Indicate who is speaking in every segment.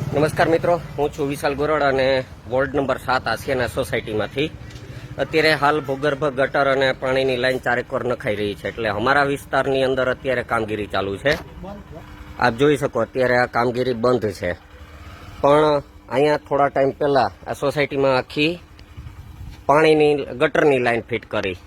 Speaker 1: નમસ્કાર મિત્રો, હું છું વિશાલ ગોરડ અને વોર્ડ નંબર 7 આસિયાના સોસાયટીમાંથી અત્યારે હાલ ભૂગર્ભ ગટર અને પાણીની લાઈન ચારેક વાર નખાઈ રહી છે. એટલે અમારા વિસ્તારની અંદર અત્યારે કામગીરી ચાલુ છે. આપ જોઈ શકો અત્યારે આ કામગીરી બંધ છે, પણ અહીંયા થોડા ટાઈમ પહેલા આ સોસાયટીમાં આખી પાણીની ગટરની લાઈન ફિટ કરી.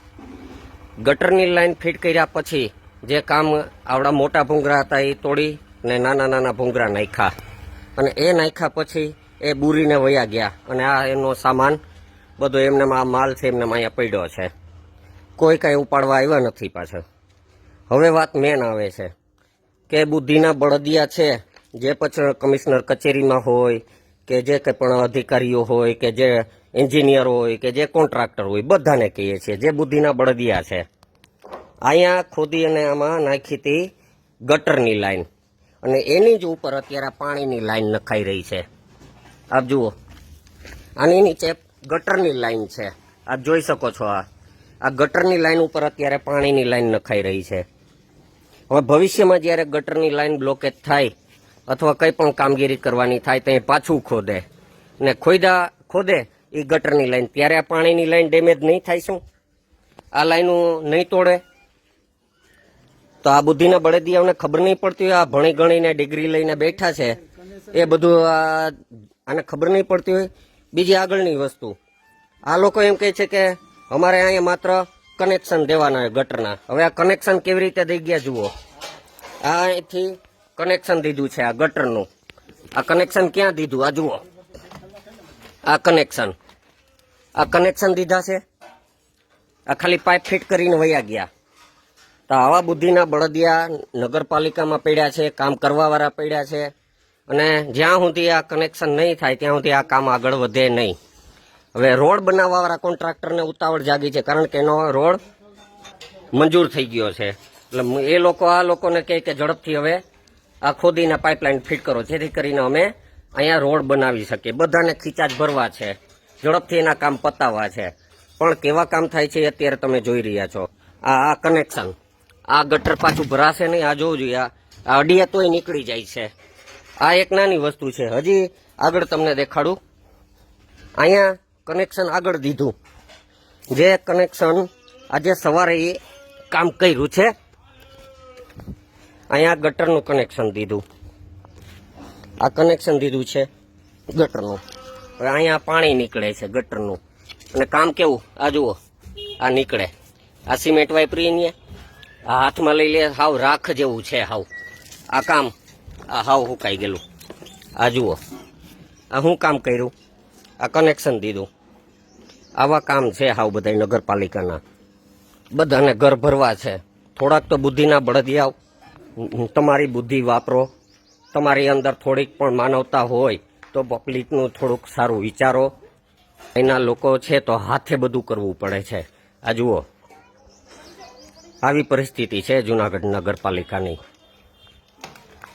Speaker 1: ગટરની લાઈન ફિટ કર્યા પછી જે કામ આવડા મોટા ભૂંગરા હતા એ તોડી ને નાના નાના ભૂંગરા નાખ્યા, અને એ નાખ્યા પછી એ બુરીને વયા ગયા. અને આ એનો સામાન બધો એમને આ માલ છે એમને અહીંયા પડ્યો છે. કોઈ કાંઈ ઉપાડવા આવ્યા નથી પાછળ. હવે વાત મેન આવે છે કે બુદ્ધિના બળદિયા છે જે પછી કમિશનર કચેરીમાં હોય કે જે કંઈ પણ અધિકારીઓ હોય કે જે એન્જિનિયર હોય કે જે કોન્ટ્રાક્ટર હોય, બધાને કહીએ છીએ જે બુદ્ધિના બળદિયા છે. અહીંયા ખોદી અને આમાં નાખી હતી ગટરની લાઈન, અને એની જ ઉપર અત્યારે પાણીની લાઈન નખાઈ રહી છે. આપ જુઓ, આની નીચે ગટરની લાઈન છે. આપ જોઈ શકો છો, આ ગટરની લાઈન ઉપર અત્યારે પાણીની લાઈન નખાઈ રહી છે. હવે ભવિષ્યમાં જ્યારે ગટરની લાઈન બ્લોકેજ થાય અથવા કંઈ પણ કામગીરી કરવાની થાય તો એ પાછું ખોદે ને ખોદે એ ગટરની લાઈન, ત્યારે આ પાણીની લાઈન ડેમેજ નહીં થાય. શું આ લાઈનો નહીં તોડે? તો આ બુદ્ધિના બળદિયાઓને ખબર નહીં પડતી હોય? આ ભણી ગણીને ડિગ્રી લઈને બેઠા છે એ બધું આને ખબર નહીં પડતી હોય. બીજી આગળની વસ્તુ, આ લોકો એમ કહે છે કે અમારે અહીંયા માત્ર કનેક્શન દેવાના હોય ગટરના. હવે આ કનેક્શન કેવી રીતે દઈ ગયા જુઓ. આ અહીંથી કનેક્શન દીધું છે આ ગટરનું. આ કનેક્શન ક્યાં દીધું? આ જુઓ, આ કનેક્શન દીધા છે. આ ખાલી પાઇપ ફિટ કરીને વયા ગયા. તો આવા બુદ્ધિના બળદિયા નગરપાલિકામાં પડ્યા છે, કામ કરવાવાળા પડ્યા છે, અને જ્યાં સુધી આ કનેક્શન નહીં થાય ત્યાં સુધી આ કામ આગળ વધે નહીં. હવે રોડ બનાવવાવાળા કોન્ટ્રાક્ટરને ઉતાવળ જાગી છે, કારણ કે એનો રોડ મંજૂર થઈ ગયો છે. એટલે એ લોકો આ લોકોને કહે કે ઝડપથી હવે આ ખોદીને પાઇપલાઇન ફિટ કરો, જેથી કરીને અમે અહીંયા રોડ બનાવી શકીએ. બધાને ખીચાજ ભરવા છે, ઝડપથી એના કામ પતાવવા છે. પણ કેવા કામ થાય છે અત્યારે તમે જોઈ રહ્યા છો. આ કનેક્શન, આ ગટર પાછું ભરાશે નહીં. આ જોવું જોઈએ, આ અડિયા તોય નીકળી જાય છે. આ એક નાની વસ્તુ છે. હજી આગળ તમને દેખાડું. અહીંયા કનેક્શન આગળ દીધું, જે કનેક્શન આજે સવારે એ કામ કર્યું છે. અહીંયા ગટરનું કનેક્શન દીધું, આ કનેક્શન દીધું છે ગટરનું. હવે અહીંયા પાણી નીકળે છે ગટરનું, અને કામ કેવું આ જુઓ, આ નીકળે. આ સિમેન્ટ વાપરી અહીંયા આ હાથમાં લઈ લે, હાવ રાખ જેવું છે હાવ. આ કામ આ હાવ હુકાઈ ગયેલું. આ જુઓ, આ શું કામ કર્યું? આ કનેક્શન દીધું. આવા કામ છે હાવ બધા નગરપાલિકાના. બધાને ઘર ભરવા છે. થોડાક તો બુદ્ધિના બળદિયાઓ, તમારી બુદ્ધિ વાપરો. તમારી અંદર થોડીક પણ માનવતા હોય તો પબ્લિકનું થોડુંક સારું વિચારો. એના લોકો છે તો હાથે બધું કરવું પડે છે. આ જુઓ, આવી પરિસ્થિતિ છે જૂનાગઢ નગરપાલિકાની.